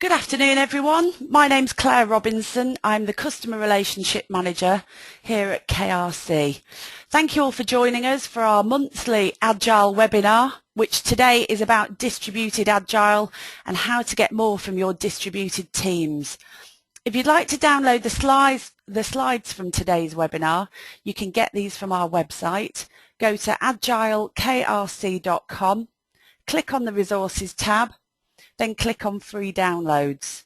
Good afternoon, everyone. My name's Claire Robinson. I'm the Customer Relationship Manager here at KRC. Thank you all for joining us for our monthly Agile webinar, which today is about distributed Agile and how to get more from your distributed teams. If you'd like to download the slides from today's webinar, you can get these from our website. Go to AgileKRC.com, click on the Resources tab, then click on Free Downloads.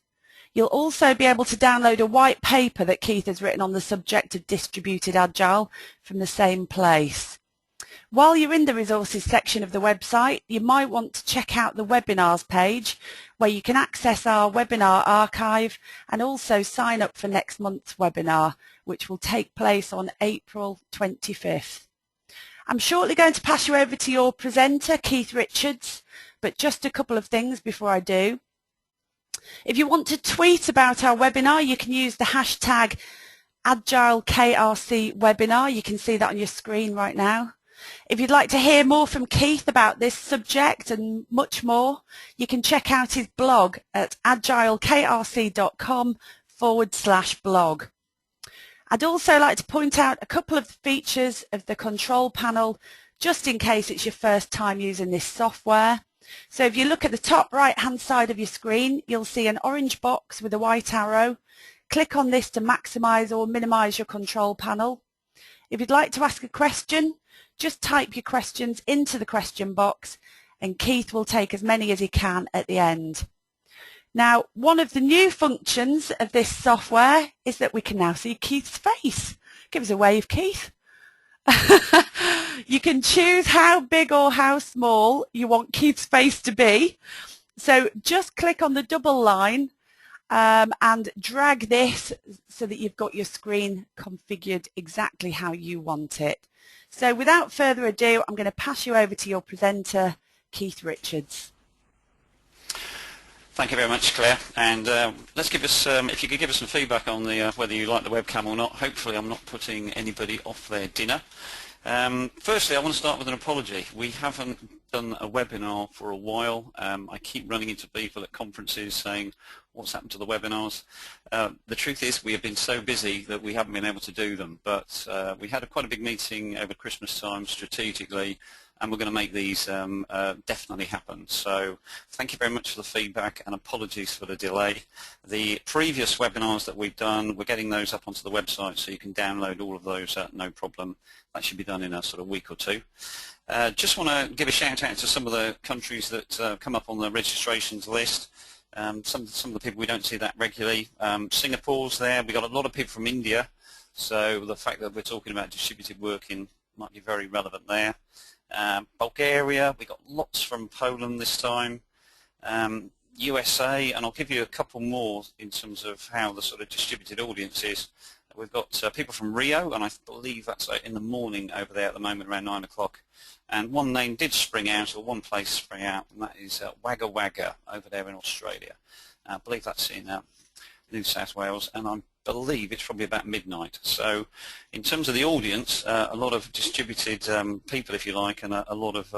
You'll also be able to download a white paper that Keith has written on the subject of distributed Agile from the same place. While you're in the Resources section of the website, you might want to check out the Webinars page where you can access our webinar archive and also sign up for next month's webinar, which will take place on April 25th. I'm shortly going to pass you over to your presenter, Keith Richards, but just a couple of things before I do. If you want to tweet about our webinar, you can use the hashtag AgileKRC webinar. You can see that on your screen right now. If you'd like to hear more from Keith about this subject and much more, you can check out his blog at agilekrc.com/blog. I'd also like to point out a couple of features of the control panel, just in case it's your first time using this software. So if you look at the top right hand side of your screen, you'll see an orange box with a white arrow. Click on this to maximize or minimize your control panel. If you'd like to ask a question, just type your questions into the question box and Keith will take as many as he can at the end. Now, one of the new functions of this software is that we can now see Keith's face. Give us a wave, Keith. You can choose how big or how small you want Keith's face to be. So just click on the double line and drag this so that you've got your screen configured exactly how you want it. So without further ado, I'm going to pass you over to your presenter, Keith Richards. Thank you very much, Claire. And let's give us, if you could give us some feedback on the whether you like the webcam or not. Hopefully I'm not putting anybody off their dinner. Firstly, I want to start with an apology. We haven't done a webinar for a while. I keep running into people at conferences saying, what's happened to the webinars? The truth is we have been so busy that we haven't been able to do them, but we had quite a big meeting over Christmas time strategically, and we're going to make these definitely happen. So thank you very much for the feedback and apologies for the delay. The previous webinars that we've done, we're getting those up onto the website so you can download all of those, no problem. That should be done in a sort of week or two. Just want to give a shout out to some of the countries that come up on the registrations list. Some of the people we don't see that regularly. Singapore's there. We've got a lot of people from India, so the fact that we're talking about distributed working might be very relevant there. Bulgaria, we got lots from Poland this time, USA, and I'll give you a couple more in terms of how the sort of distributed audience is. We've got people from Rio, and I believe that's in the morning over there at the moment around 9 o'clock. And one name did spring out, or one place sprang out, and that is Wagga Wagga over there in Australia. I believe that's in New South Wales, and I believe it's probably about midnight. So in terms of the audience, a lot of distributed people, if you like, and a lot of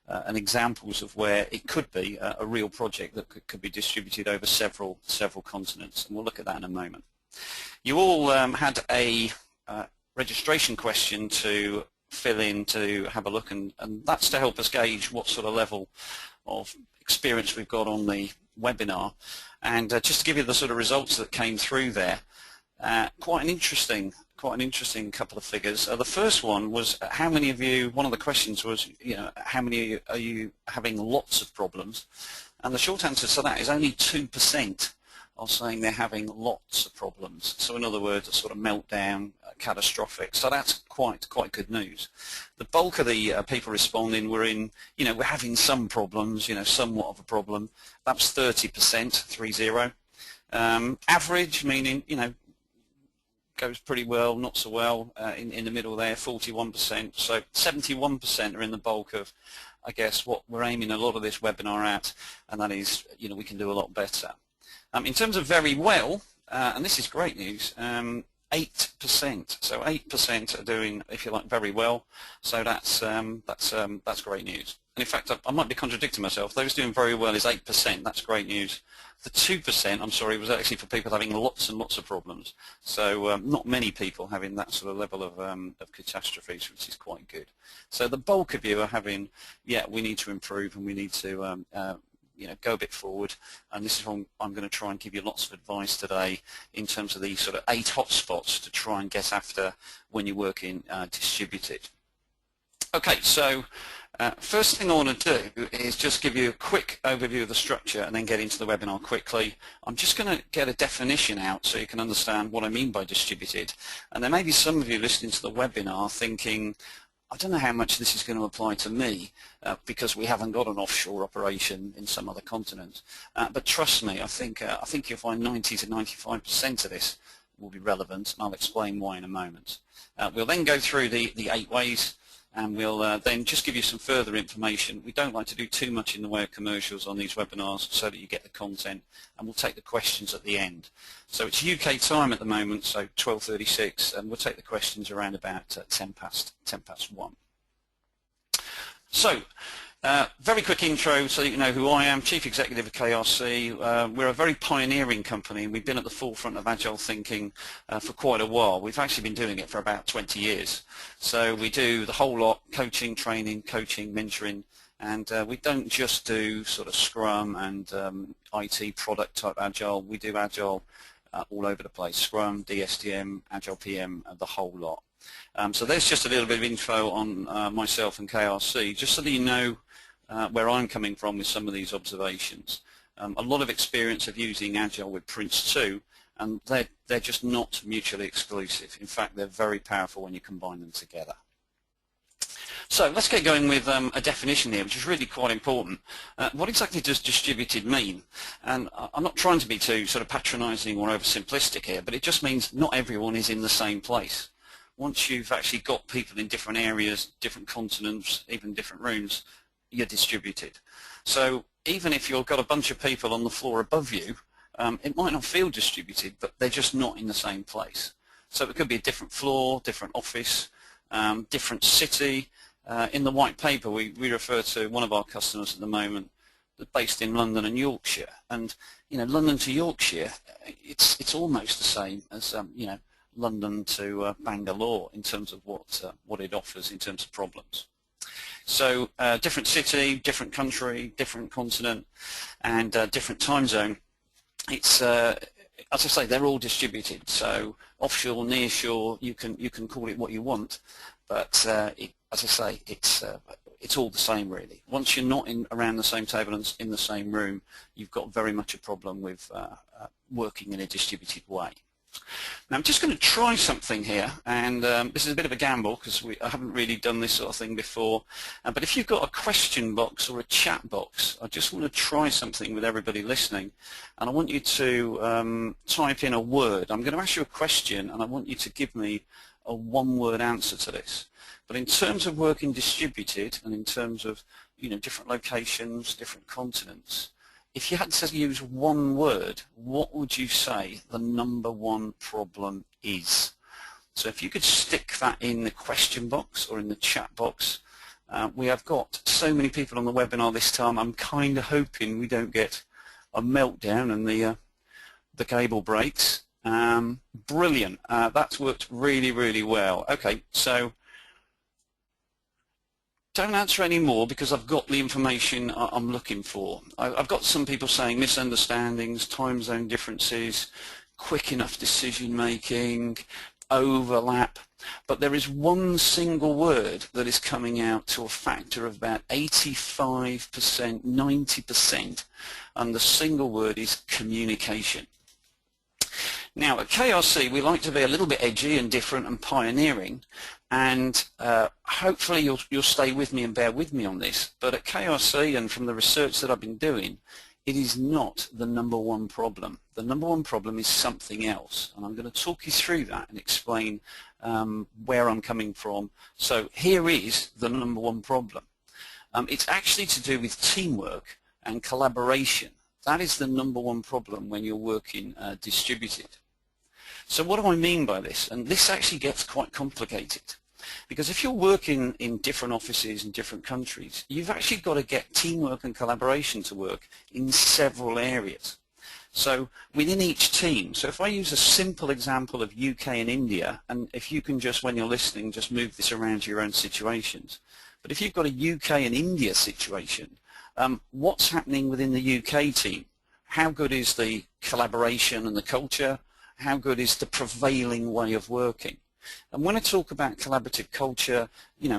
and examples of where it could be a real project that could be distributed over several continents, and we'll look at that in a moment. You all had a registration question to fill in to have a look, and that's to help us gauge what sort of level of experience we've got on the webinar. And just to give you the sort of results that came through there, quite an interesting couple of figures. The first one was how many of you, one of the questions was, how many are you having lots of problems? And the short answer to that is only 2% are saying they're having lots of problems. So in other words, a sort of meltdown, catastrophic. So that's quite good news. The bulk of the people responding were in, we're having some problems, somewhat of a problem. That was 30%, 30. Average, meaning, goes pretty well, not so well, in the middle there, 41%. So 71% are in the bulk of, I guess, what we're aiming a lot of this webinar at, and that is, we can do a lot better. In terms of very well, and this is great news, 8%. So 8% are doing, if you like, very well. So that's great news. in fact, I might be contradicting myself. Those doing very well is 8%. That's great news. The 2%, I'm sorry, was actually for people having lots and lots of problems. So not many people having that sort of level of catastrophes, which is quite good. So the bulk of you are having, yeah, we need to improve and we need to go a bit forward. And this is what I'm going to try and give you lots of advice today in terms of these sort of 8 hotspots to try and get after when you're working distributed. Okay, so first thing I want to do is just give you a quick overview of the structure and then get into the webinar quickly. I'm just going to get a definition out so you can understand what I mean by distributed. And there may be some of you listening to the webinar thinking, I don't know how much this is going to apply to me because we haven't got an offshore operation in some other continent. But trust me, I think you'll find 90 to 95% of this will be relevant, and I'll explain why in a moment. We'll then go through the 8 ways, and we'll then just give you some further information. We don't like to do too much in the way of commercials on these webinars so that you get the content, and we'll take the questions at the end. So it's UK time at the moment, so 12:36, and we'll take the questions around about 10 past 1. So, very quick intro so that you know who I am, Chief Executive of KRC. We're a very pioneering company, and we've been at the forefront of agile thinking for quite a while. We've actually been doing it for about 20 years. So we do the whole lot: coaching, training, coaching, mentoring, and we don't just do sort of Scrum and IT product type agile. We do agile all over the place: Scrum, DSTM, Agile PM, the whole lot. So there's just a little bit of info on myself and KRC, just so that you know where I'm coming from with some of these observations. A lot of experience of using Agile with PRINCE2, and they're just not mutually exclusive. In fact, they're very powerful when you combine them together. So let's get going with a definition here, which is really quite important. What exactly does distributed mean? And I'm not trying to be too sort of patronizing or oversimplistic here, but it just means not everyone is in the same place. Once you've actually got people in different areas, different continents, even different rooms, you're distributed. So even if you've got a bunch of people on the floor above you, it might not feel distributed, but they're just not in the same place. So it could be a different floor, different office, different city. In the white paper, we refer to one of our customers at the moment that's based in London and Yorkshire. And London to Yorkshire, it's almost the same as London to Bangalore in terms of what it offers in terms of problems. So different city, different country, different continent, and different time zone. It's as I say, they're all distributed. So offshore, nearshore, you can call it what you want, but as I say, it's all the same really. Once you're not around the same table and in the same room, you've got very much a problem with working in a distributed way. Now I'm just going to try something here, and this is a bit of a gamble because I haven't really done this sort of thing before, but if you've got a question box or a chat box, I just want to try something with everybody listening, and I want you to type in a word. I'm going to ask you a question and I want you to give me a one-word answer to this. But in terms of working distributed and in terms of different locations, different continents, if you had to use one word, what would you say the #1 problem is? So if you could stick that in the question box or in the chat box. We have got so many people on the webinar this time, I'm kind of hoping we don't get a meltdown and the cable breaks. Brilliant. That's worked really, really well. Okay, so don't answer any more because I've got the information I'm looking for. I've got some people saying misunderstandings, time zone differences, quick enough decision making, overlap, but there is one single word that is coming out to a factor of about 85%, 90%, and the single word is communication. Now at KRC we like to be a little bit edgy and different and pioneering, and hopefully you'll stay with me and bear with me on this, but at KRC and from the research that I've been doing, it is not the #1 problem. The #1 problem is something else, and I'm going to talk you through that and explain where I'm coming from. So here is the #1 problem. It's actually to do with teamwork and collaboration. That is the #1 problem when you're working distributed. So what do I mean by this? And this actually gets quite complicated. Because if you're working in different offices in different countries, you've actually got to get teamwork and collaboration to work in several areas. So within each team, so if I use a simple example of UK and India, and if you can just, when you're listening, just move this around to your own situations. But if you've got a UK and India situation, what's happening within the UK team? How good is the collaboration and the culture? How good is the prevailing way of working? And when I talk about collaborative culture,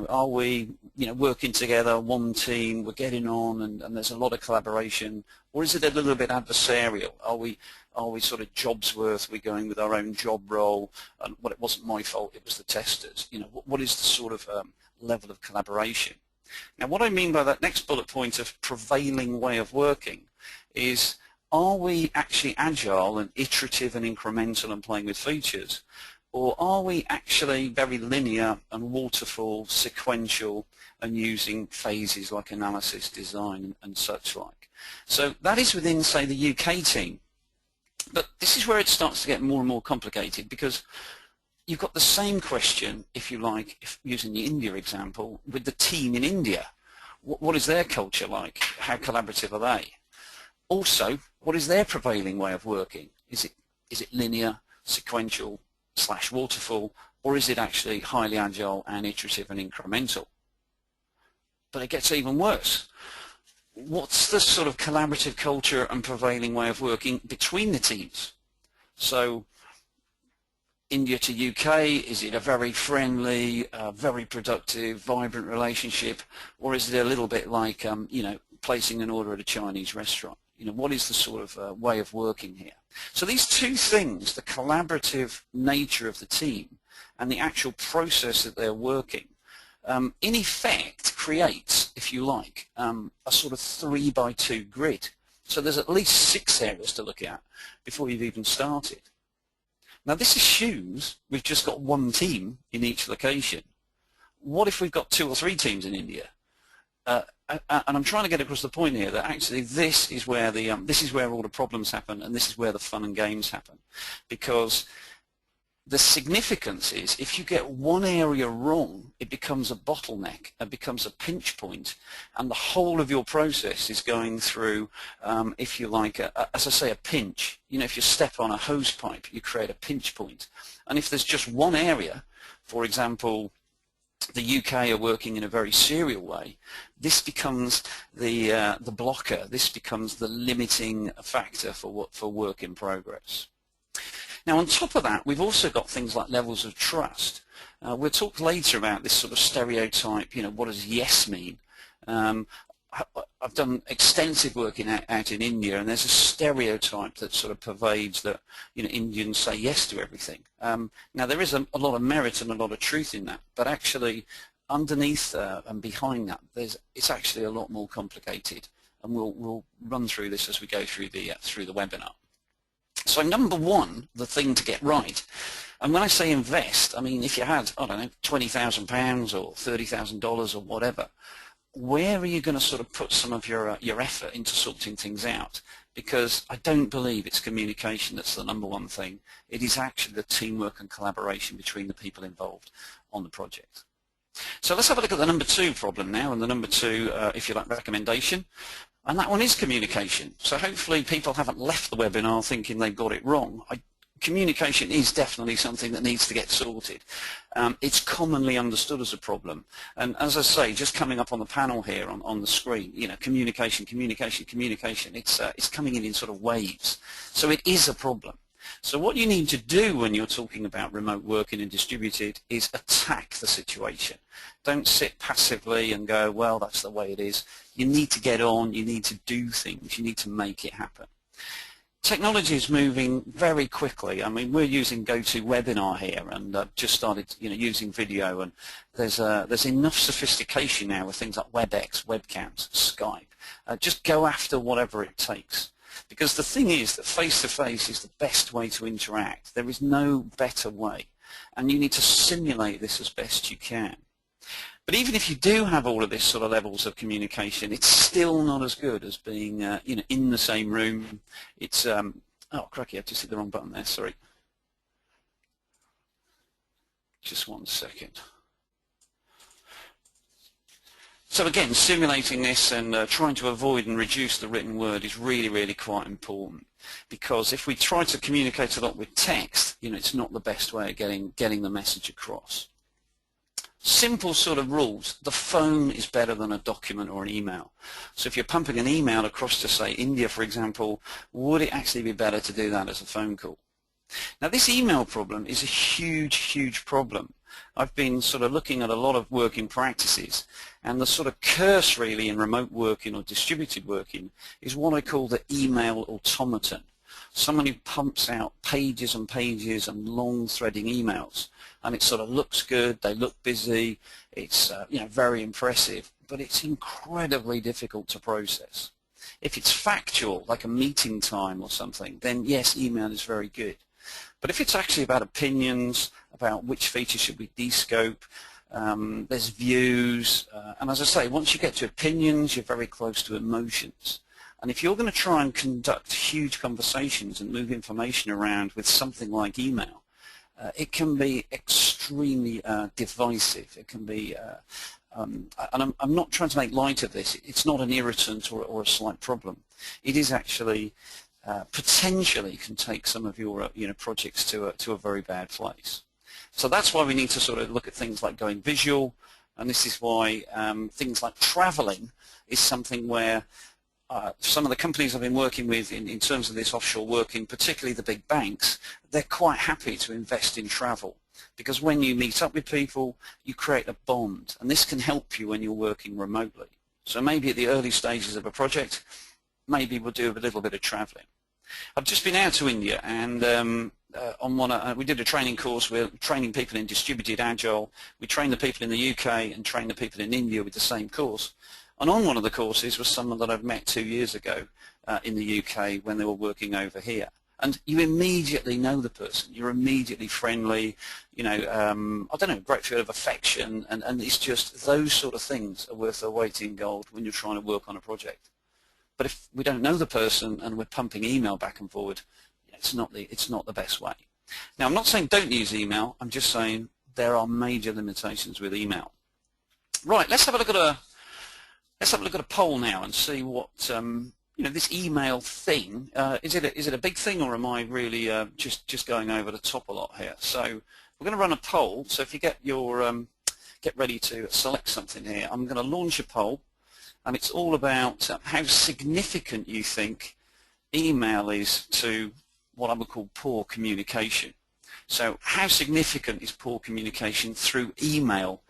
are we, working together, one team, we're getting on, and there's a lot of collaboration, or is it a little bit adversarial? Are we sort of jobs worth? We're going with our own job role, and it wasn't my fault, it was the testers. What is the sort of level of collaboration? Now, what I mean by that next bullet point of prevailing way of working is, are we actually agile and iterative and incremental and playing with features? Or are we actually very linear and waterfall, sequential, and using phases like analysis, design, and such like? So that is within, say, the UK team. But this is where it starts to get more and more complicated, because you've got the same question, if you like, if using the India example, with the team in India. What is their culture like? How collaborative are they? Also, what is their prevailing way of working? Is it linear, sequential, / waterfall, or is it actually highly agile and iterative and incremental? But it gets even worse. What's the sort of collaborative culture and prevailing way of working between the teams? So India to UK, is it a very friendly, very productive, vibrant relationship, or is it a little bit like placing an order at a Chinese restaurant? What is the sort of way of working here? So these two things, the collaborative nature of the team and the actual process that they're working, in effect creates, if you like, a sort of 3x2 grid. So there's at least 6 areas to look at before you've even started. Now this assumes we've just got one team in each location. What if we've got 2 or 3 teams in India? And I'm trying to get across the point here that actually this is where all the problems happen, and this is where the fun and games happen. Because the significance is, if you get one area wrong, it becomes a bottleneck, it becomes a pinch point, and the whole of your process is going through, if you like, as I say, a pinch. If you step on a hose pipe, you create a pinch point. And if there's just one area, for example, the UK are working in a very serial way, this becomes the blocker, this becomes the limiting factor for work in progress. Now on top of that, we've also got things like levels of trust. We'll talk later about this sort of stereotype, what does yes mean? I've done extensive work out in India, and there's a stereotype that sort of pervades that Indians say yes to everything. Now there is a lot of merit and a lot of truth in that, but actually underneath and behind that, it's actually a lot more complicated, and we'll run through this as we go through the webinar. So number one, the thing to get right. And when I say invest, I mean if you had, I don't know, £20,000 or $30,000 or whatever, where are you going to sort of put some of your effort into sorting things out? Because I don't believe it's communication that's the number one thing. It is actually the teamwork and collaboration between the people involved on the project. So let's have a look at the number 2 problem now, and the number 2, if you like, recommendation. And that one is communication. So hopefully people haven't left the webinar thinking they've got it wrong. Communication is definitely something that needs to get sorted. It's commonly understood as a problem. And as I say, just coming up on the panel here on the screen, communication, it's coming in sort of waves. So it is a problem. So what you need to do when you're talking about remote working and distributed is attack the situation. Don't sit passively and go, well, that's the way it is. You need to get on, you need to do things, you need to make it happen. Technology is moving very quickly. I mean, we're using GoToWebinar here, and just started, using video, and there's enough sophistication now with things like WebEx, webcams, Skype. Just go after whatever it takes, because the thing is that face-to-face is the best way to interact. There is no better way, and you need to simulate this as best you can. But even if you do have all of this sort of levels of communication, it's still not as good as being, in the same room. It's, oh, cracky, I just hit the wrong button there, sorry. Just one second. So again, simulating this and trying to avoid and reduce the written word is really, really quite important, because if we try to communicate a lot with text, it's not the best way of getting the message across. Simple sort of rules. The phone is better than a document or an email. So if you're pumping an email across to, say, India, for example, would it actually be better to do that as a phone call? Now, this email problem is a huge, huge problem. I've been sort of looking at a lot of working practices, and the sort of curse really in remote working or distributed working is what I call the email automaton. Someone who pumps out pages and pages and long threading emails, and it sort of looks good, they look busy, it's very impressive, but it's incredibly difficult to process. If it's factual, like a meeting time or something, then yes, email is very good. But if it's actually about opinions, about which features should we descope, there's views, and as I say, once you get to opinions, you're very close to emotions. And if you're going to try and conduct huge conversations and move information around with something like email, it can be extremely divisive. It can be, and I'm not trying to make light of this. It's not an irritant or a slight problem. It is actually potentially can take some of your projects to a very bad place. So that's why we need to sort of look at things like going visual, and this is why things like traveling is something where some of the companies I've been working with in terms of this offshore working, particularly the big banks, they're quite happy to invest in travel, because when you meet up with people, you create a bond, and this can help you when you're working remotely. So maybe at the early stages of a project, maybe we'll do a little bit of traveling. I've just been out to India, and we did a training course. We're training people in distributed Agile. We trained the people in the UK and trained the people in India with the same course. And on one of the courses was someone that I've met 2 years ago in the UK when they were working over here. And you immediately know the person. You're immediately friendly. I don't know, a great feel of affection, and it's just those sort of things are worth their weight in gold when you're trying to work on a project. But if we don't know the person and we're pumping email back and forward, it's not the best way. Now, I'm not saying don't use email. I'm just saying there are major limitations with email. Right, let's have a look at a poll now and see what this email thing. Is it a big thing, or am I really just going over the top a lot here? So we're going to run a poll. So if you get ready to select something here, I'm going to launch a poll. And it's all about how significant you think email is to what I would call poor communication. So how significant is poor communication through email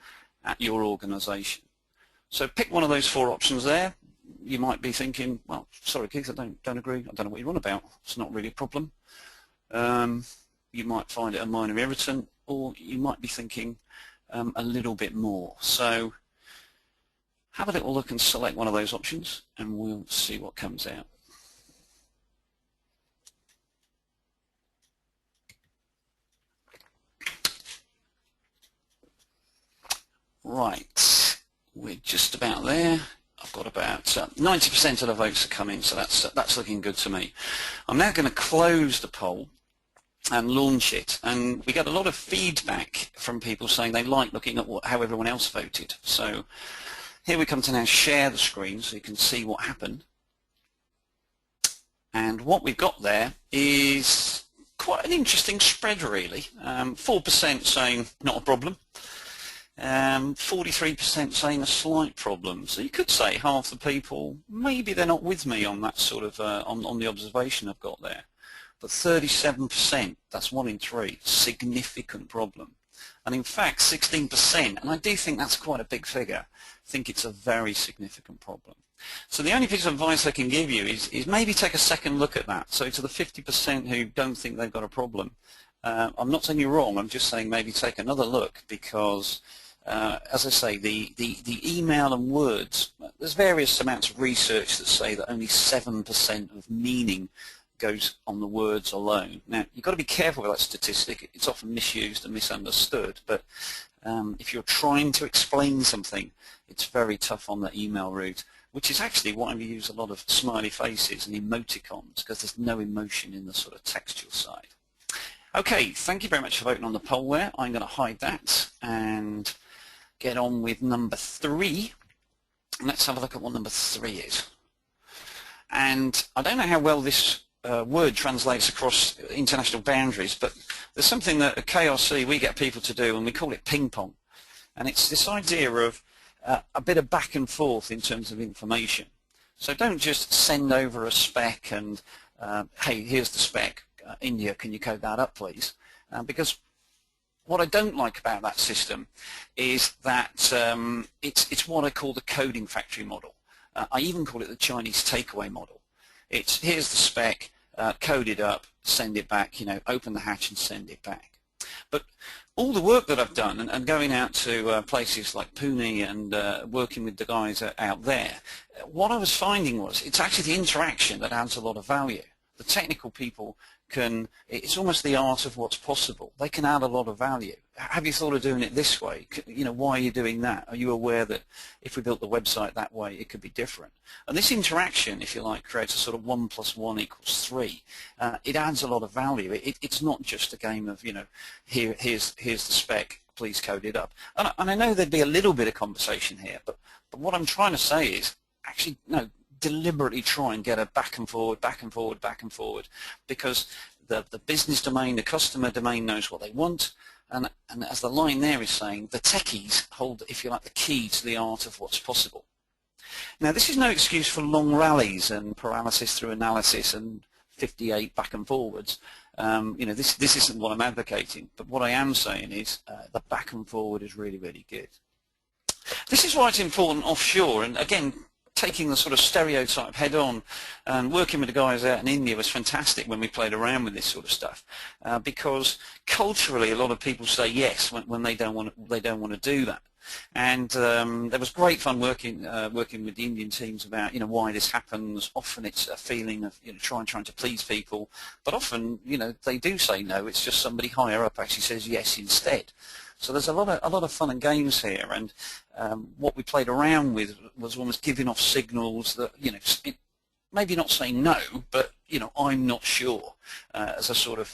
at your organization? So pick one of those 4 options there. You might be thinking, well, sorry Keith, I don't agree. I don't know what you're on about. It's not really a problem. You might find it a minor irritant, or you might be thinking a little bit more. So have a little look and select one of those options, and we'll see what comes out. Right, we're just about there. I've got about 90% of the votes are coming, so that's looking good to me. I'm now going to close the poll and launch it, and we get a lot of feedback from people saying they like looking at how everyone else voted. So here we come to now share the screen so you can see what happened. And what we've got there is quite an interesting spread really. 4% saying not a problem, 43% saying a slight problem. So you could say half the people, maybe they're not with me on that sort of, on the observation I've got there. But 37%, that's 1 in 3, significant problem. And in fact 16%, and I do think that's quite a big figure, think it's a very significant problem. So the only piece of advice I can give you is maybe take a second look at that. So to the 50% who don't think they've got a problem, I'm not saying you're wrong, I'm just saying maybe take another look, because as I say, the email and words, there's various amounts of research that say that only 7% of meaning goes on the words alone. Now, you've got to be careful with that statistic. It's often misused and misunderstood, but if you're trying to explain something, it's very tough on the email route, which is actually why we use a lot of smiley faces and emoticons, because there's no emotion in the sort of textual side. Okay, thank you very much for voting on the poll there. I'm going to hide that and get on with number 3. let's have a look at what number 3 is. And I don't know how well this word translates across international boundaries, but there's something that at KRC we get people to do, and we call it ping-pong. And it's this idea of a bit of back and forth in terms of information. So don't just send over a spec and, hey, here's the spec, India, can you code that up, please? Because what I don't like about that system is that it's what I call the coding factory model. I even call it the Chinese takeaway model. It's here's the spec, code it up, send it back, open the hatch and send it back. But all the work that I've done and going out to places like Pune and working with the guys out there, what I was finding was it's actually the interaction that adds a lot of value. The technical people it's almost the art of what's possible. They can add a lot of value. Have you thought of doing it this way? Why are you doing that? Are you aware that if we built the website that way, it could be different? And this interaction, if you like, creates a sort of 1 + 1 = 3. It adds a lot of value. It's not just a game of, here's the spec, please code it up. And I know there'd be a little bit of conversation here, but what I'm trying to say is, actually, no, deliberately try and get a back and forward, back and forward, back and forward, because the business domain, the customer domain knows what they want, and as the line there is saying, the techies hold, if you like, the key to the art of what's possible. Now, this is no excuse for long rallies and paralysis through analysis and 58 back and forwards. This isn't what I'm advocating, but what I am saying is the back and forward is really, really good. This is why it's important offshore, and again, taking the sort of stereotype head on and working with the guys out in India was fantastic when we played around with this sort of stuff, because culturally a lot of people say yes when they don't want to do that. And there was great fun working with the Indian teams about why this happens. Often it's a feeling of trying to please people, but often they do say no. It's just somebody higher up actually says yes instead. So there's a lot of fun and games here, and what we played around with was almost giving off signals that maybe not saying no, but I'm not sure, as a sort of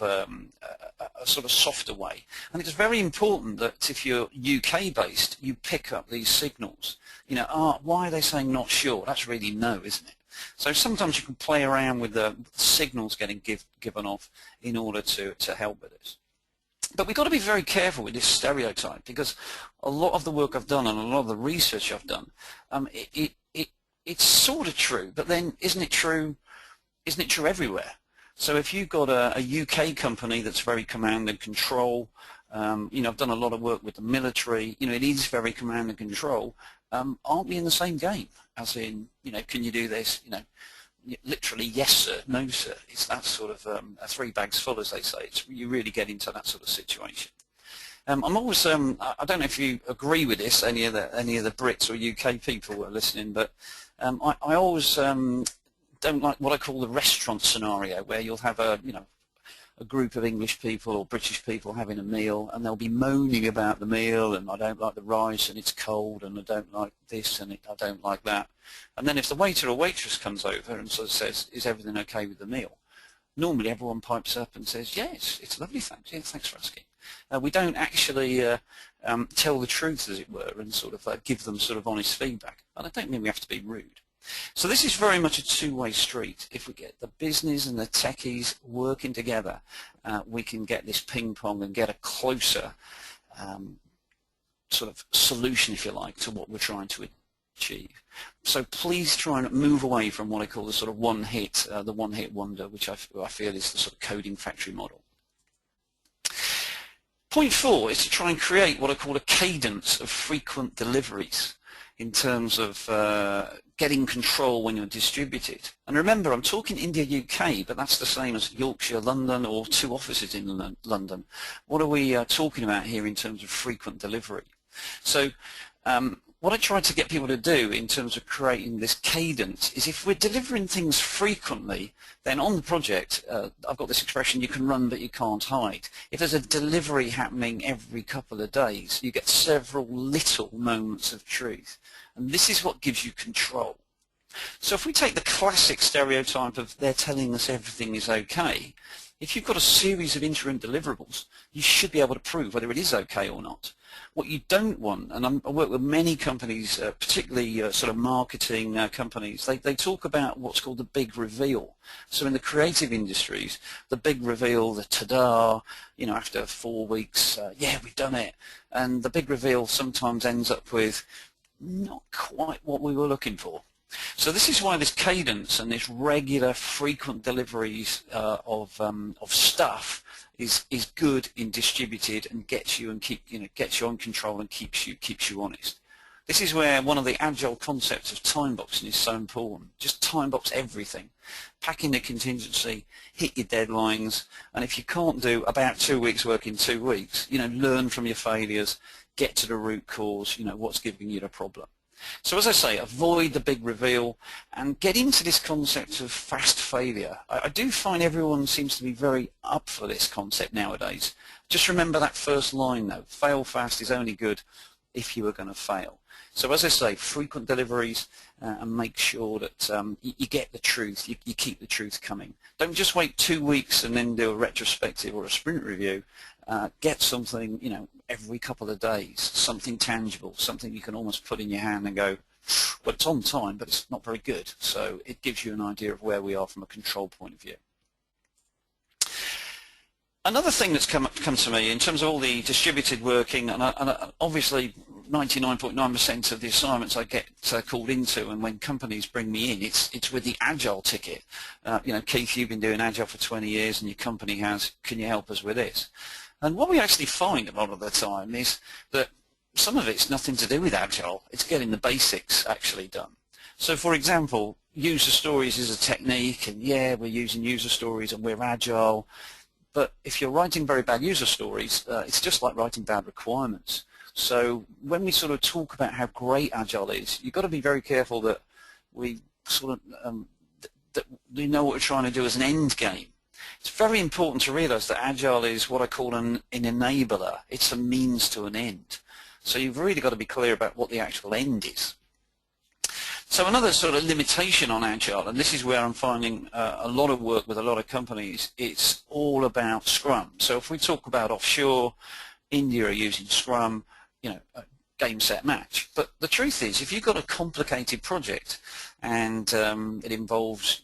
softer way. And it's very important that if you're UK based, you pick up these signals. Why are they saying not sure? That's really no, isn't it? So sometimes you can play around with the signals getting given off in order to help with this. But we've got to be very careful with this stereotype, because a lot of the work I've done and a lot of the research I've done, it's sort of true, but then isn't it true everywhere? So if you've got a UK company that's very command and control, I've done a lot of work with the military, it is very command and control, aren't we in the same game? As in, can you do this? Literally yes sir, no sir. It's that sort of a 3 bags full, as they say. You really get into that sort of situation. I'm always I don't know if you agree with this, any of the Brits or UK people who are listening, but I always don't like what I call the restaurant scenario, where you'll have a group of English people or British people having a meal, and they'll be moaning about the meal, and I don't like the rice, and it's cold, and I don't like this, and I don't like that. And then if the waiter or waitress comes over and sort of says, is everything okay with the meal? Normally everyone pipes up and says, yes, it's lovely, thanks. Yeah, thanks for asking. We don't actually tell the truth, as it were, and sort of give them sort of honest feedback. And I don't mean we have to be rude. So this is very much a two-way street. If we get the business and the techies working together, we can get this ping-pong and get a closer sort of solution, if you like, to what we're trying to achieve. So please try and move away from what I call the sort of one-hit wonder, which I feel is the sort of coding factory model. Point 4 is to try and create what I call a cadence of frequent deliveries in terms of getting control when you're distributed. And remember, I'm talking India, UK, but that's the same as Yorkshire, London, or 2 offices in London. What are we talking about here in terms of frequent delivery? So what I try to get people to do in terms of creating this cadence is, if we're delivering things frequently, then on the project, I've got this expression, you can run but you can't hide. If there's a delivery happening every couple of days, you get several little moments of truth. And this is what gives you control. So if we take the classic stereotype of they're telling us everything is okay, if you've got a series of interim deliverables, you should be able to prove whether it is okay or not. What you don't want, and I work with many companies, particularly sort of marketing companies, they talk about what's called the big reveal. So in the creative industries, the big reveal, the ta-da, you know, after 4 weeks, yeah, we've done it. And the big reveal sometimes ends up with not quite what we were looking for. So this is why this cadence and this regular, frequent deliveries of stuff is good in distributed and gets you on control and keeps you honest. This is where one of the agile concepts of time boxing is so important. Just time box everything, pack in the contingency, hit your deadlines, and if you can't do about 2 weeks work in 2 weeks, you know, learn from your failures, get to the root cause, you know, what's giving you the problem. So as I say, avoid the big reveal and get into this concept of fast failure. I do find everyone seems to be very up for this concept nowadays. Just remember that first line though, fail fast is only good if you are going to fail. So as I say, frequent deliveries and make sure that you get the truth, you keep the truth coming. Don't just wait 2 weeks and then do a retrospective or a sprint review. Get something, you know, every couple of days, something tangible, something you can almost put in your hand and go, well, it's on time, but it's not very good. So it gives you an idea of where we are from a control point of view. Another thing that's come to me in terms of all the distributed working, and obviously 99.9% of the assignments I get called into, and when companies bring me in, it's with the Agile ticket. You know, Keith, you've been doing Agile for 20 years, and your company has. Can you help us with this? And what we actually find a lot of the time is that some of it's nothing to do with Agile. It's getting the basics actually done. So, for example, user stories is a technique, and yeah, we're using user stories and we're Agile. But if you're writing very bad user stories, it's just like writing bad requirements. So when we sort of talk about how great Agile is, you've got to be very careful that we sort of that we know what we're trying to do as an end game. It's very important to realize that Agile is what I call an enabler. It's a means to an end. So you've really got to be clear about what the actual end is. So another sort of limitation on Agile, and this is where I'm finding a lot of work with a lot of companies, it's all about Scrum. So if we talk about offshore, India are using Scrum, you know, game, set, match. But the truth is, if you've got a complicated project and it involves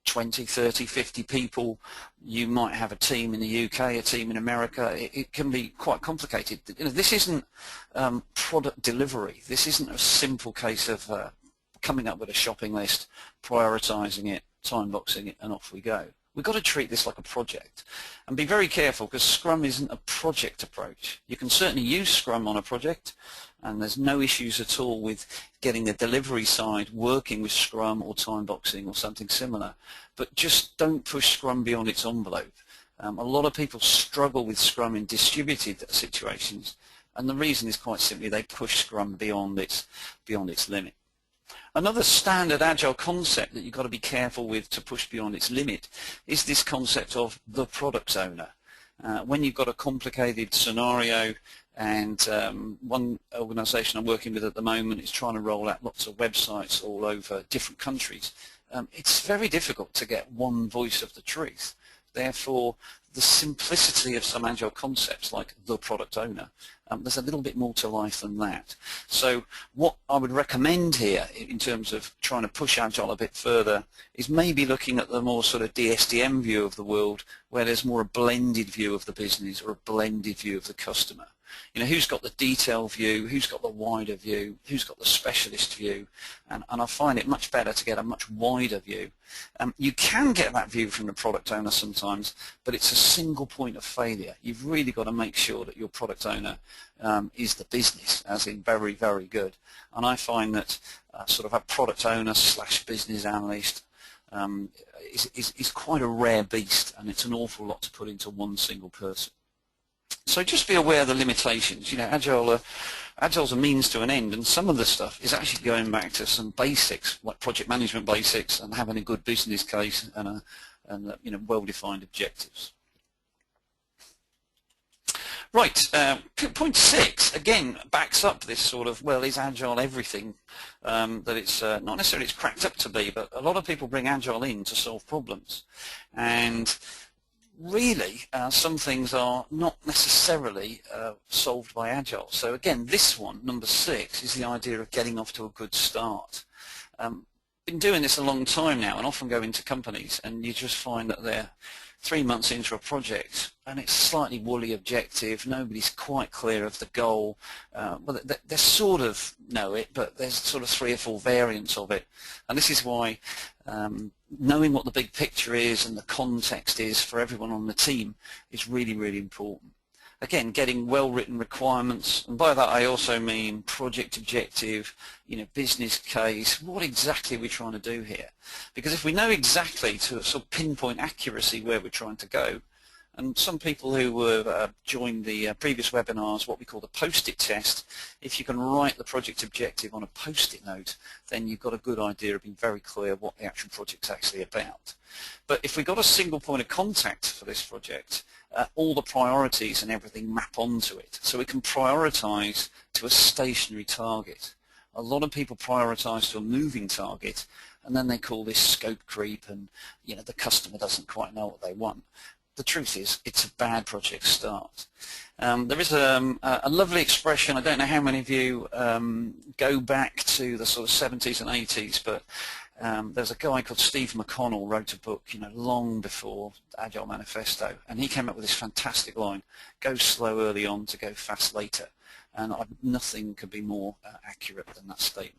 20, 30, 50 people, you might have a team in the UK, a team in America, it can be quite complicated. You know, this isn't product delivery. This isn't a simple case of coming up with a shopping list, prioritizing it, time boxing it, and off we go. We've got to treat this like a project and be very careful, because Scrum isn't a project approach. You can certainly use Scrum on a project, and there's no issues at all with getting the delivery side working with Scrum or time boxing or something similar, but just don't push Scrum beyond its envelope. A lot of people struggle with Scrum in distributed situations, and the reason is quite simply they push Scrum beyond its limit. Another standard Agile concept that you've got to be careful with to push beyond its limit is this concept of the product owner. When you've got a complicated scenario, and one organisation I'm working with at the moment is trying to roll out lots of websites all over different countries, it's very difficult to get one voice of the truth. Therefore, the simplicity of some Agile concepts like the product owner, there's a little bit more to life than that. So what I would recommend here in terms of trying to push Agile a bit further is maybe looking at the more sort of DSDM view of the world, where there's more a blended view of the business or a blended view of the customer. You know, who's got the detail view, who's got the wider view, who's got the specialist view, and I find it much better to get a much wider view. You can get that view from the product owner sometimes, but it's a single point of failure. You've really got to make sure that your product owner is the business, as in very, very good. And I find that sort of a product owner / business analyst is quite a rare beast, and it's an awful lot to put into one single person. So just be aware of the limitations. You know, Agile's a means to an end, and some of the stuff is actually going back to some basics, like project management basics, and having a good business case and you know, well-defined objectives. Right, point 6 again backs up this sort of, well, is Agile everything? That it's not necessarily it's cracked up to be, but a lot of people bring Agile in to solve problems, and really, some things are not necessarily solved by Agile. So again, this one, number 6, is the idea of getting off to a good start. Been doing this a long time now, and often go into companies and you just find that they're 3 months into a project and it's a slightly woolly objective, nobody's quite clear of the goal. Well, they sort of know it, but there's sort of 3 or 4 variants of it, and this is why knowing what the big picture is and the context is for everyone on the team is really, really important. Again, getting well-written requirements, and by that I also mean project objective, business case, what exactly are we trying to do here? Because if we know exactly to sort of pinpoint accuracy where we're trying to go, and some people who have joined the previous webinars, what we call the post-it test, if you can write the project objective on a post-it note, then you've got a good idea of being very clear what the actual project's actually about. But if we've got a single point of contact for this project, all the priorities and everything map onto it, so we can prioritize to a stationary target. A lot of people prioritize to a moving target, and then they call this scope creep, and the customer doesn't quite know what they want. The truth is, it's a bad project start. There is a lovely expression, I don't know how many of you go back to the sort of 70s and 80s, but there's a guy called Steve McConnell wrote a book, long before Agile Manifesto, and he came up with this fantastic line: go slow early on to go fast later. And nothing could be more accurate than that statement.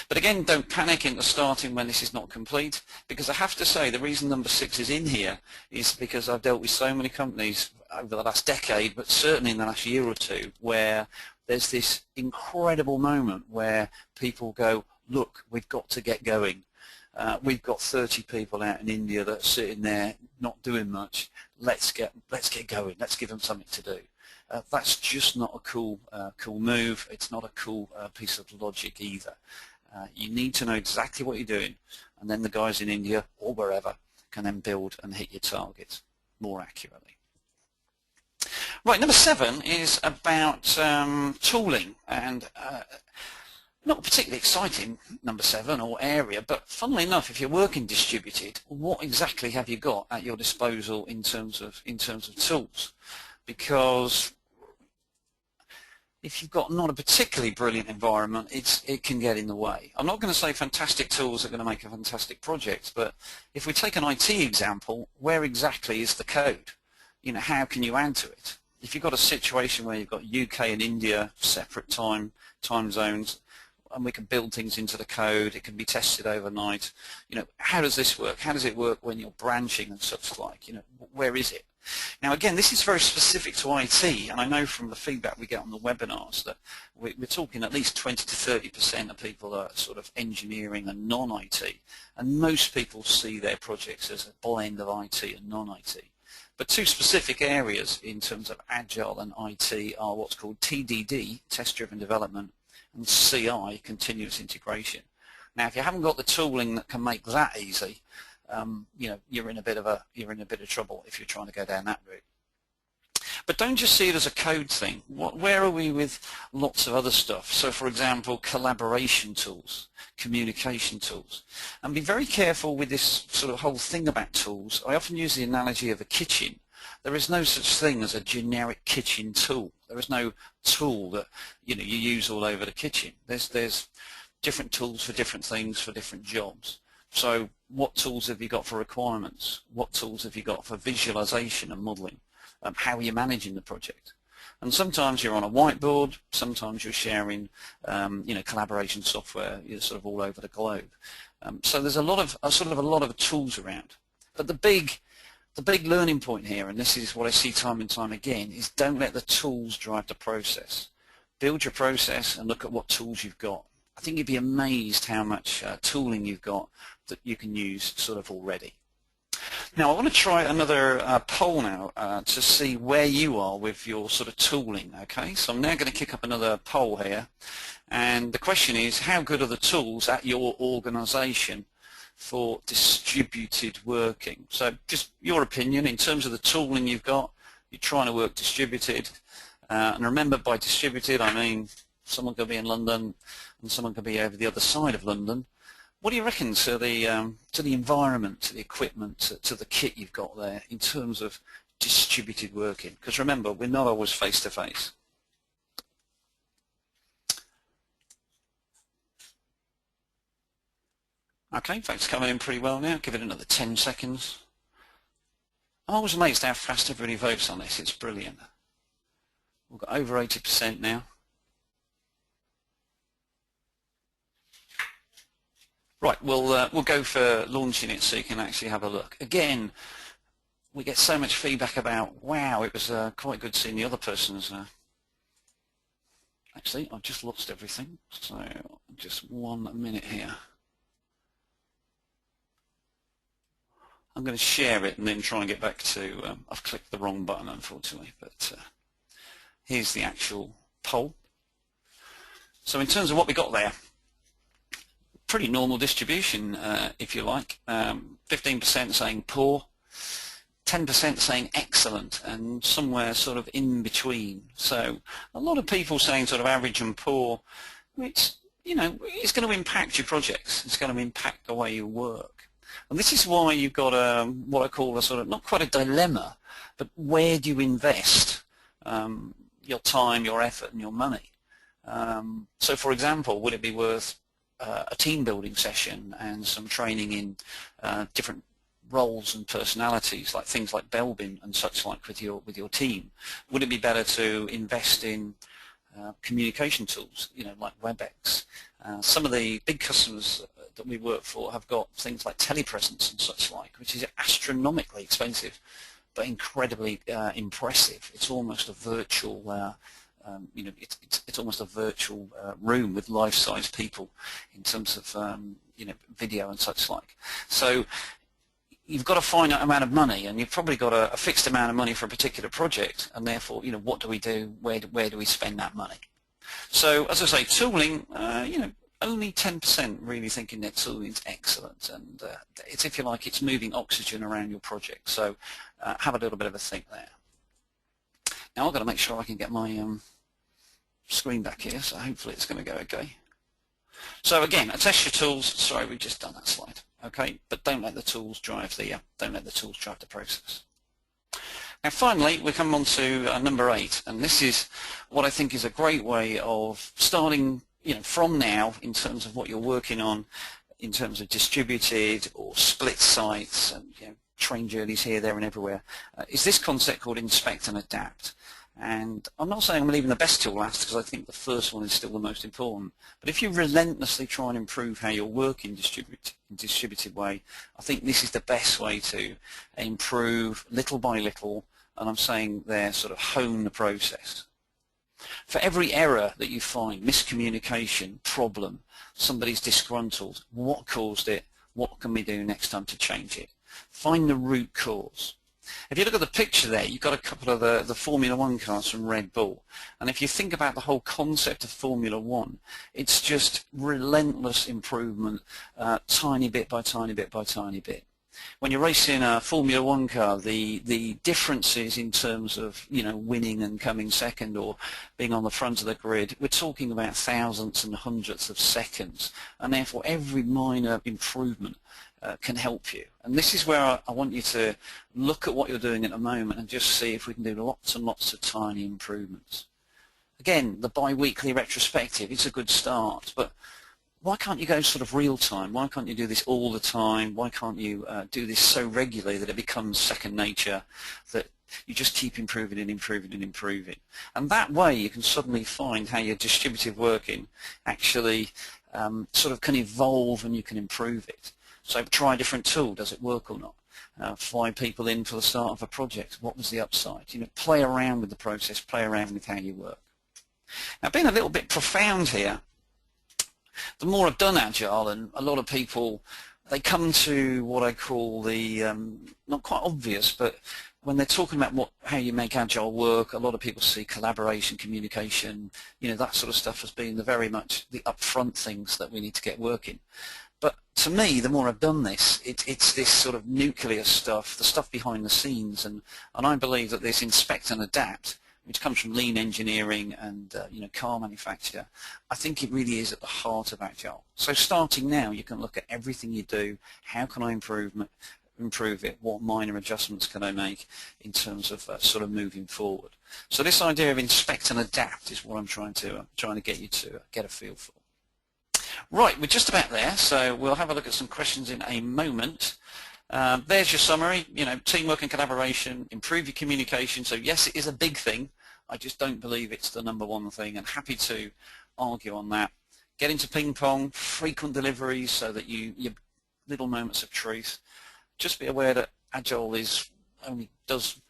But again, don't panic into starting when this is not complete, because I have to say the reason number 6 is in here is because I've dealt with so many companies over the last decade, but certainly in the last year or two, where there's this incredible moment where people go, look, we've got to get going. We've got 30 people out in India that are sitting there not doing much. Let's get going. Let's give them something to do. That's just not a cool move. It's not a cool piece of logic either. You need to know exactly what you're doing, and then the guys in India or wherever can then build and hit your targets more accurately. Right, number 7 is about tooling, and not particularly exciting, number 7, or area, but funnily enough, if you're working distributed, what exactly have you got at your disposal in terms of tools? Because if you've got not a particularly brilliant environment, it can get in the way. I'm not going to say fantastic tools are going to make a fantastic project, but if we take an IT example, where exactly is the code? How can you add to it? If you've got a situation where you've got UK and India separate time zones, and we can build things into the code, it can be tested overnight. How does this work? How does it work when you're branching and such like? Where is it? Now again, this is very specific to IT, and I know from the feedback we get on the webinars that we're talking at least 20 to 30% of people are sort of engineering and non-IT, and most people see their projects as a blend of IT and non-IT. But 2 specific areas in terms of Agile and IT are what's called TDD, test-driven development, and CI, continuous integration. Now, if you haven't got the tooling that can make that easy, you're in a bit of trouble if you're trying to go down that route. But don't just see it as a code thing. Where are we with lots of other stuff? So, for example, collaboration tools, communication tools, and be very careful with this sort of whole thing about tools. I often use the analogy of a kitchen. There is no such thing as a generic kitchen tool. There is no tool that you use all over the kitchen. There's different tools for different things for different jobs. So what tools have you got for requirements? What tools have you got for visualization and modeling? How are you managing the project? And sometimes you're on a whiteboard, sometimes you're sharing collaboration software sort of all over the globe. So there's a lot of tools around. But the big learning point here, and this is what I see time and time again, is don't let the tools drive the process. Build your process and look at what tools you've got. I think you'd be amazed how much tooling you've got that you can use sort of already. Now I want to try another poll now to see where you are with your sort of tooling. Okay, so I'm now going to kick up another poll here, and the question is, how good are the tools at your organization for distributed working? So just your opinion in terms of the tooling you've got. You're trying to work distributed, and remember, by distributed I mean someone could be in London and someone could be over the other side of London, What do you reckon to the environment, to the equipment, to the kit you've got there in terms of distributed working? Because remember, we're not always face-to-face. Okay, votes coming in pretty well now. Give it another 10 seconds. I'm always amazed how fast everybody votes on this. It's brilliant. We've got over 80% now. Right, we'll go for launching it so you can actually have a look. Again, we get so much feedback about, wow, it was quite good seeing the other person's. Actually, I've just lost everything, so just 1 minute here. I'm going to share it and then try and get back to, I've clicked the wrong button unfortunately, but here's the actual poll. So in terms of what we got there, pretty normal distribution, if you like. 15% saying poor, 10% saying excellent, and somewhere sort of in between. So a lot of people saying sort of average and poor, which, you know, it's going to impact your projects. It's going to impact the way you work. And this is why you've got what I call a sort of, not quite a dilemma, but where do you invest your time, your effort, and your money? So for example, would it be worth a team building session and some training in different roles and personalities, like things like Belbin and such like with your team? Would it be better to invest in communication tools, you know, like WebEx? Some of the big customers that we work for have got things like telepresence and such like, which is astronomically expensive but incredibly impressive. It's almost a virtual you know, it's almost a virtual room with life-size people in terms of you know, video and such like. So you've got a finite amount of money, and you've probably got a fixed amount of money for a particular project, and therefore, you know, what do we do? Where do we spend that money? So as I say, tooling, you know, only 10% really thinking that tooling is excellent, and it's, if you like, it's moving oxygen around your project. So have a little bit of a think there. Now I've got to make sure I can get my screen back here, so hopefully it's going to go okay. So again, attach your tools. Sorry, we've just done that slide. Okay, but don't let the tools drive the process. Now finally, we come on to number 8, and this is what I think is a great way of starting, you know, from now in terms of what you're working on, in terms of distributed or split sites and, you know, train journeys here, there, and everywhere. Is this concept called inspect and adapt. And I'm not saying I'm leaving the best till last, because I think the first one is still the most important. But if you relentlessly try and improve how you're working in distributed way, I think this is the best way to improve little by little, and I'm saying there, sort of hone the process. For every error that you find, miscommunication, problem, somebody's disgruntled, what caused it, what can we do next time to change it? Find the root cause. If you look at the picture there, you've got a couple of the Formula One cars from Red Bull. And if you think about the whole concept of Formula One, it's just relentless improvement, tiny bit by tiny bit by tiny bit. When you're racing a Formula One car, the differences in terms of, you know, winning and coming second or being on the front of the grid, we're talking about thousandths and hundredths of seconds. And therefore, every minor improvement can help you. And this is where I want you to look at what you're doing at the moment and just see if we can do lots and lots of tiny improvements. Again, the bi-weekly retrospective, it's a good start, but why can't you go sort of real time? Why can't you do this all the time? Why can't you do this so regularly that it becomes second nature, that you just keep improving and improving and improving? And that way you can suddenly find how your distributive working actually sort of can evolve, and you can improve it. So try a different tool. Does it work or not? Fly people in for the start of a project. What was the upside? You know, play around with the process. Play around with how you work. Now, being a little bit profound here, the more I've done Agile, and a lot of people, they come to what I call the not quite obvious, but when they're talking about how you make Agile work, a lot of people see collaboration, communication, you know, that sort of stuff as being very much the upfront things that we need to get working. But to me, the more I've done this, it's this sort of nuclear stuff, the stuff behind the scenes, and I believe that this inspect and adapt which comes from lean engineering and car manufacture, I think it really is at the heart of Agile. So starting now, you can look at everything you do. How can I improve it? What minor adjustments can I make in terms of sort of moving forward? So this idea of inspect and adapt is what I'm trying to get you to get a feel for. Right, we're just about there, so we'll have a look at some questions in a moment. There's your summary. Teamwork and collaboration, improve your communication. So yes, it is a big thing. I just don't believe it's the #1 thing, and happy to argue on that. Get into ping-pong, frequent deliveries, so that your little moments of truth. Just be aware that Agile only does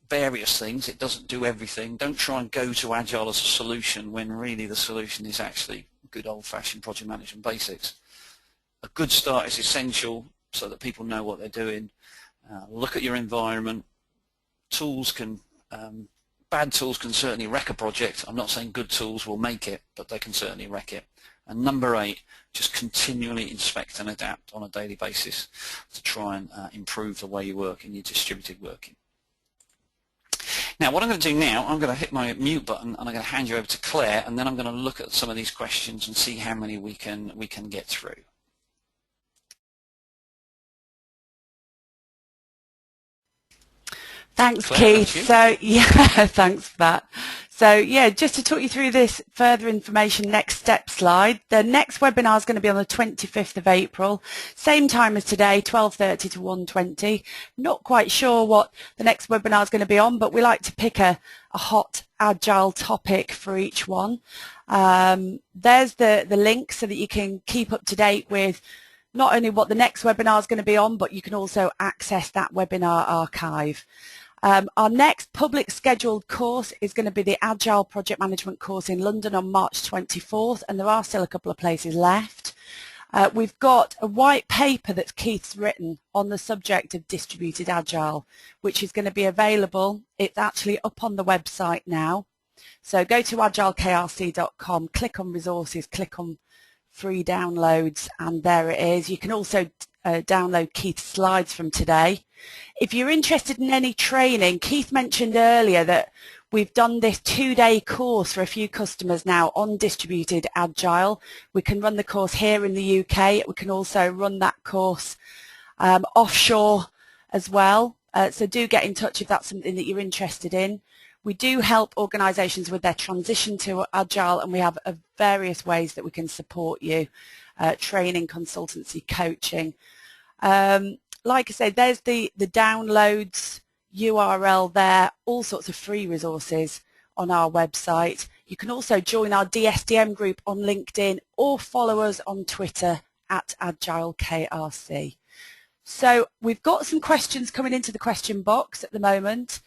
various things. It doesn't do everything. Don't try and go to Agile as a solution when really the solution is actually good old-fashioned project management basics. A good start is essential so that people know what they're doing. Look at your environment. Bad tools can certainly wreck a project. I'm not saying good tools will make it, but they can certainly wreck it. And #8, just continually inspect and adapt on a daily basis to try and improve the way you work in your distributed working. Now, what I'm going to do now, I'm going to hit my mute button and I'm going to hand you over to Claire, and then I'm going to look at some of these questions and see how many we can get through. Thanks, Claire, Keith. So, yeah, thanks for that. So, yeah, just to talk you through this further information next step slide, the next webinar is going to be on the 25th of April, same time as today, 12:30 to 1:20. Not quite sure what the next webinar is going to be on, but we like to pick a hot Agile topic for each one. There's the link so that you can keep up to date with not only what the next webinar is going to be on, but you can also access that webinar archive. Our next public scheduled course is going to be the Agile Project Management course in London on March 24th, and there are still a couple of places left. We've got a white paper that Keith's written on the subject of distributed Agile, which is going to be available. It's actually up on the website now. So go to AgileKRC.com, click on resources, click on free downloads, and there it is. You can also download Keith's slides from today. If you're interested in any training, Keith mentioned earlier that we've done this 2-day course for a few customers now on distributed Agile. We can run the course here in the UK. We can also run that course offshore as well. So do get in touch if that's something that you're interested in. We do help organisations with their transition to Agile, and we have various ways that we can support you, training, consultancy, coaching. Like I say, there's the downloads URL there, all sorts of free resources on our website. You can also join our DSDM group on LinkedIn or follow us on Twitter at AgileKRC. So we've got some questions coming into the question box at the moment.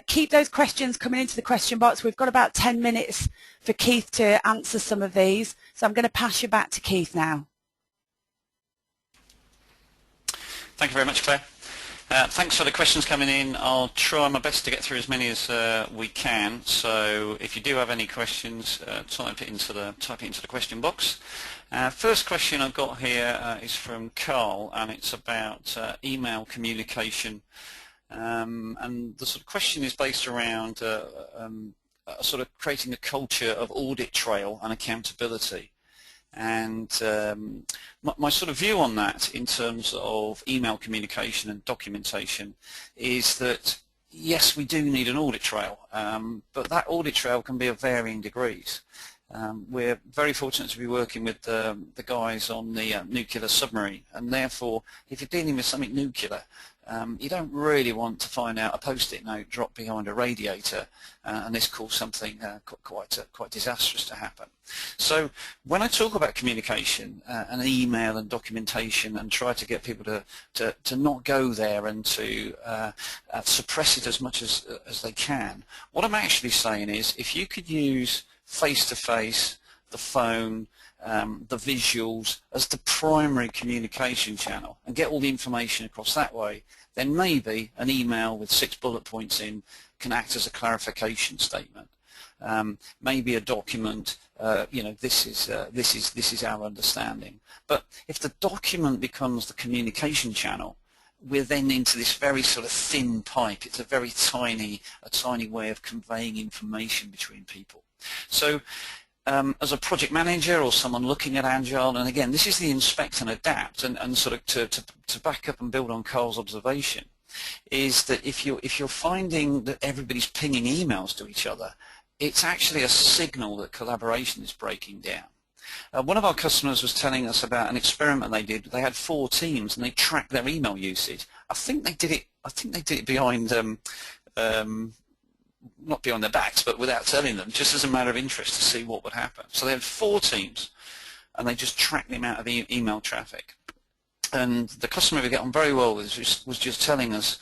Keep those questions coming into the question box. We've got about 10 minutes for Keith to answer some of these. So I'm going to pass you back to Keith now. Thank you very much, Claire. Thanks for the questions coming in. I'll try my best to get through as many as we can. So if you do have any questions, type it into the question box. First question I've got here is from Carl, and it's about email communication. And the sort of question is based around sort of creating a culture of audit trail and accountability. And my sort of view on that in terms of email communication and documentation is that yes, we do need an audit trail, but that audit trail can be of varying degrees. We're very fortunate to be working with the guys on the nuclear submarine, and therefore if you're dealing with something nuclear, you don't really want to find out a post-it note dropped behind a radiator and this caused something quite disastrous to happen. So when I talk about communication and email and documentation and try to get people to not go there and to suppress it as much as they can, what I'm actually saying is if you could use face-to-face, the phone, the visuals as the primary communication channel and get all the information across that way, then maybe an email with 6 bullet points in can act as a clarification statement. Maybe a document, this is our understanding. But if the document becomes the communication channel, we're then into this very sort of thin pipe. It's a very tiny way of conveying information between people. So as a project manager or someone looking at Agile, and again, this is the inspect and adapt, and sort of to back up and build on Carl's observation, is that if you're finding that everybody's pinging emails to each other, it's actually a signal that collaboration is breaking down. One of our customers was telling us about an experiment they did. They had 4 teams and they tracked their email usage. I think they did it behind not behind their backs, but without telling them, just as a matter of interest to see what would happen. So they had 4 teams and they just tracked the amount of email traffic. And the customer we get on very well with was just telling us,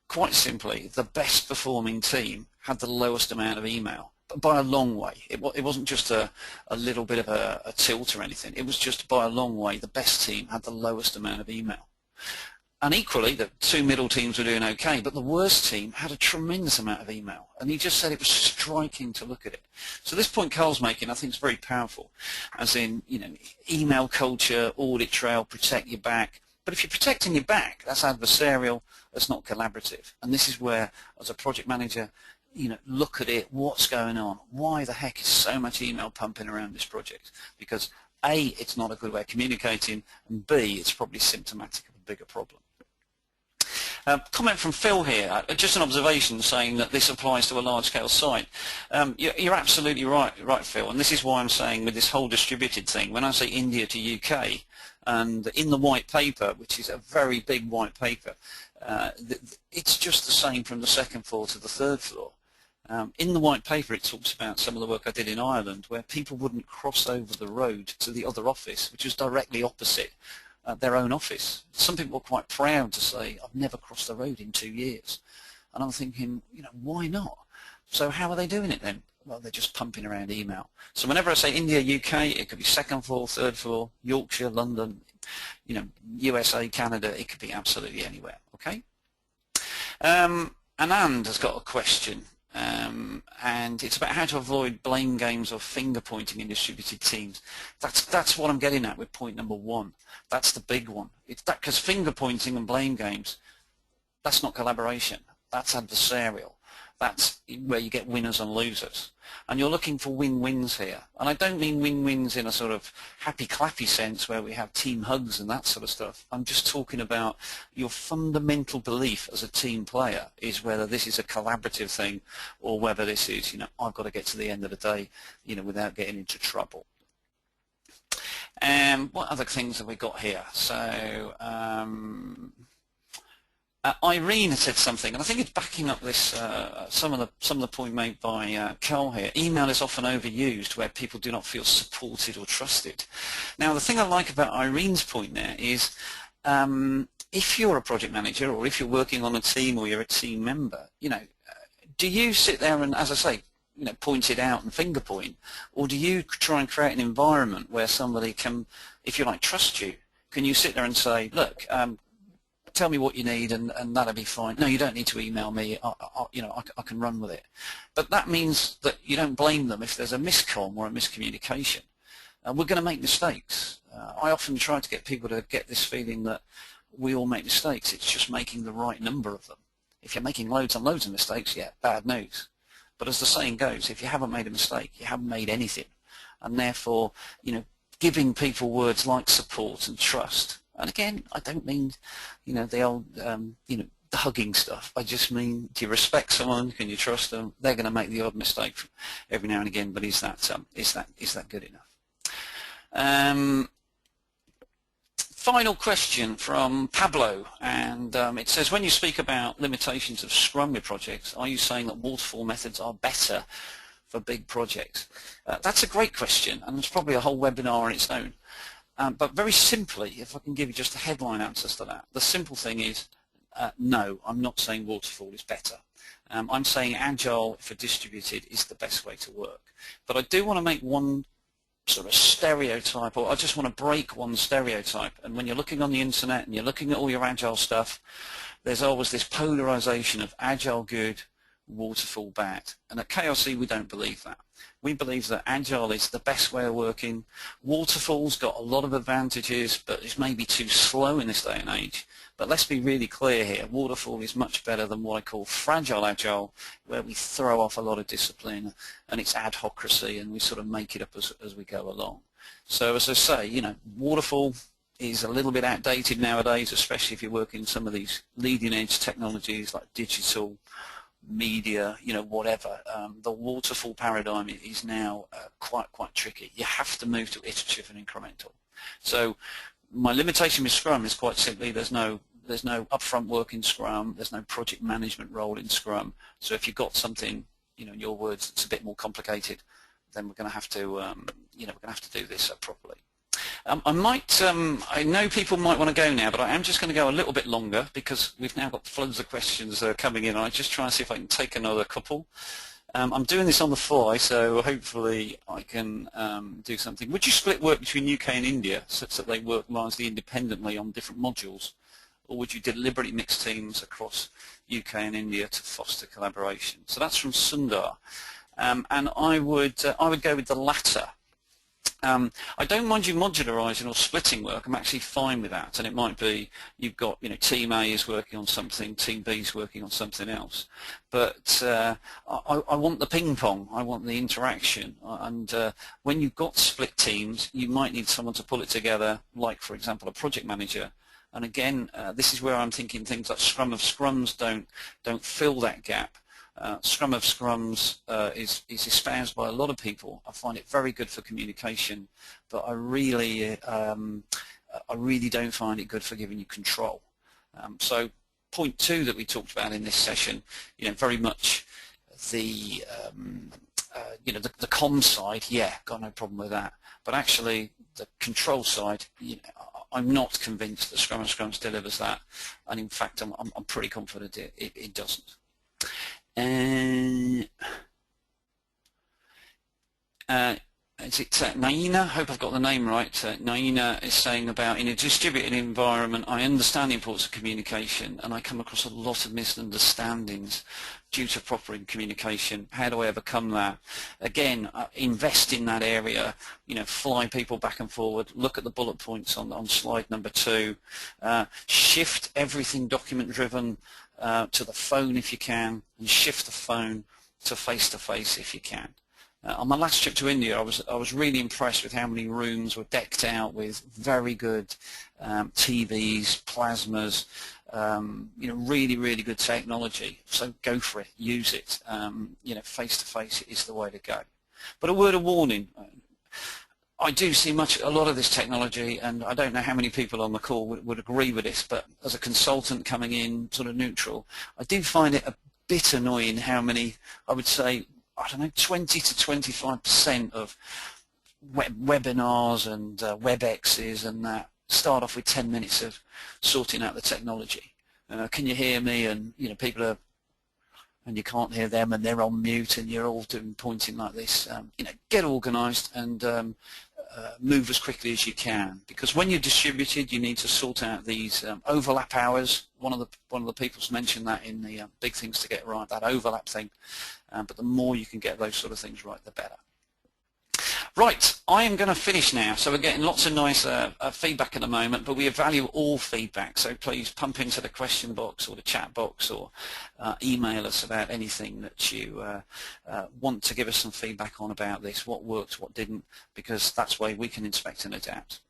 quite simply, the best performing team had the lowest amount of email, but by a long way. It wasn't just a little bit of a tilt or anything. It was just by a long way the best team had the lowest amount of email. And equally, the 2 middle teams were doing okay, but the worst team had a tremendous amount of email. And he just said it was striking to look at it. So this point Carl's making, I think, is very powerful, as in, email culture, audit trail, protect your back. But if you're protecting your back, that's adversarial, that's not collaborative. And this is where, as a project manager, look at it, what's going on? Why the heck is so much email pumping around this project? Because A, it's not a good way of communicating, and B, it's probably symptomatic of a bigger problem. Comment from Phil here, just an observation saying that this applies to a large-scale site. You're absolutely right, Phil, and this is why I'm saying with this whole distributed thing, when I say India to UK, and in the white paper, which is a very big white paper, it's just the same from the 2nd floor to the 3rd floor. In the white paper it talks about some of the work I did in Ireland where people wouldn't cross over the road to the other office, which was directly opposite their own office. Some people were quite proud to say, I've never crossed the road in 2 years. And I'm thinking, why not? So how are they doing it then? Well, they're just pumping around email. So whenever I say India, UK, it could be 2nd floor, 3rd floor, Yorkshire, London, USA, Canada, it could be absolutely anywhere, okay? Anand has got a question, and it's about how to avoid blame games or finger pointing in distributed teams. That's what I'm getting at with point number 1. That's the big one. It's that, because finger pointing and blame games, that's not collaboration. That's adversarial. That's where you get winners and losers. And you're looking for win-wins here. And I don't mean win-wins in a sort of happy-clappy sense where we have team hugs and that sort of stuff. I'm just talking about your fundamental belief as a team player is whether this is a collaborative thing or whether this is, I've got to get to the end of the day, without getting into trouble. What other things have we got here? So, Irene has said something, and I think it's backing up this some of the point made by Carl here. Email is often overused where people do not feel supported or trusted. Now, the thing I like about Irene's point there is if you're a project manager or if you're working on a team or you're a team member, do you sit there and, as I say, point it out and finger point, or do you try and create an environment where somebody can, if you like, trust you? Can you sit there and say, look, tell me what you need and that'll be fine. No, you don't need to email me. I can run with it. But that means that you don't blame them if there's a miscomm or a miscommunication. We're going to make mistakes. I often try to get people to get this feeling that we all make mistakes. It's just making the right number of them. If you're making loads and loads of mistakes, yeah, bad news. But as the saying goes, if you haven't made a mistake, you haven't made anything. And therefore, giving people words like support and trust. And again, I don't mean, the old, the hugging stuff. I just mean, do you respect someone? Can you trust them? They're going to make the odd mistake every now and again, but is that good enough? Final question from Pablo, and it says, when you speak about limitations of Scrum with projects, are you saying that waterfall methods are better for big projects? That's a great question, and it's probably a whole webinar on its own. But very simply, if I can give you just a headline answer to that, the simple thing is, no, I'm not saying waterfall is better. I'm saying Agile for distributed is the best way to work. But I do want to make one sort of stereotype, or I just want to break one stereotype. And when you're looking on the internet and you're looking at all your Agile stuff, there's always this polarization of Agile good, waterfall bad. And at KRC we don't believe that. We believe that Agile is the best way of working. Waterfall's got a lot of advantages, but it's maybe too slow in this day and age. But let's be really clear here, waterfall is much better than what I call fragile Agile, where we throw off a lot of discipline and it's ad hocracy and we sort of make it up as we go along. So as I say, you know, waterfall is a little bit outdated nowadays, especially if you're working in some of these leading edge technologies like digital, media, you know, whatever. The waterfall paradigm is now quite tricky. You have to move to iterative and incremental. So my limitation with Scrum is quite simply there's no upfront work in Scrum, there's no project management role in Scrum. So if you've got something, you know, in your words, that's a bit more complicated, then we're going to have to, you know, we're going to have to do this properly. I know people might want to go now, but I am just going to go a little bit longer because we've now got floods of questions coming in. I just try and see if I can take another couple. I'm doing this on the fly, so hopefully I can do something. Would you split work between UK and India such that they work largely independently on different modules, or would you deliberately mix teams across UK and India to foster collaboration? So that's from Sundar, and I would go with the latter. I don't mind you modularising or splitting work. I'm actually fine with that, and it might be you've got, you know, team A is working on something, team B is working on something else. But I want the ping-pong. I want the interaction. And when you've got split teams, you might need someone to pull it together, like for example a project manager. And again, this is where I'm thinking things like Scrum of Scrums don't fill that gap. Scrum of Scrums is espoused by a lot of people. I find it very good for communication, but I really don't find it good for giving you control. So point 2 that we talked about in this session, you know, very much the you know, the comms side, yeah, got no problem with that. But actually the control side, you know, I'm not convinced that Scrum of Scrums delivers that, and in fact I'm pretty confident it doesn't. Is it Naina? I hope I've got the name right. Naina is saying about, in a distributed environment, I understand the importance of communication and I come across a lot of misunderstandings due to proper communication. How do I overcome that? Again, invest in that area, you know, fly people back and forward, look at the bullet points on slide number 2, shift everything document driven to the phone if you can, and shift the phone to face-to-face if you can. On my last trip to India, I was really impressed with how many rooms were decked out with very good TVs, plasmas, you know, really good technology. So go for it, use it. You know, face-to-face is the way to go. But a word of warning. I do see a lot of this technology, and I don't know how many people on the call would agree with this, but as a consultant coming in sort of neutral, I do find it a bit annoying how many, I would say, I don't know, 20 to 25% of webinars and WebExes and that start off with 10 minutes of sorting out the technology. Can you hear me? And, you know, people are, and you can't hear them, and they're on mute, and you're all pointing like this. You know, get organised and move as quickly as you can, because when you're distributed, you need to sort out these overlap hours. One of the people's mentioned that in the big things to get right, that overlap thing. But the more you can get those sort of things right, the better. Right, I am going to finish now. So we're getting lots of nice feedback at the moment, but we value all feedback. So please pump into the question box or the chat box, or email us about anything that you want to give us some feedback on about this, what worked, what didn't, because that's the way we can inspect and adapt.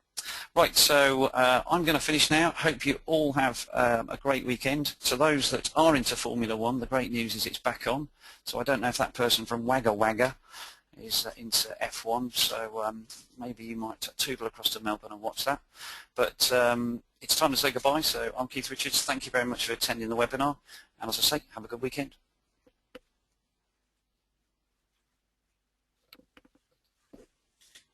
Right, so I'm going to finish now. Hope you all have a great weekend. To those that are into Formula One, the great news is it's back on. So I don't know if that person from Wagga Wagga is into F1, so maybe you might tootle across to Melbourne and watch that. But it's time to say goodbye, so I'm Keith Richards. Thank you very much for attending the webinar, and as I say, have a good weekend.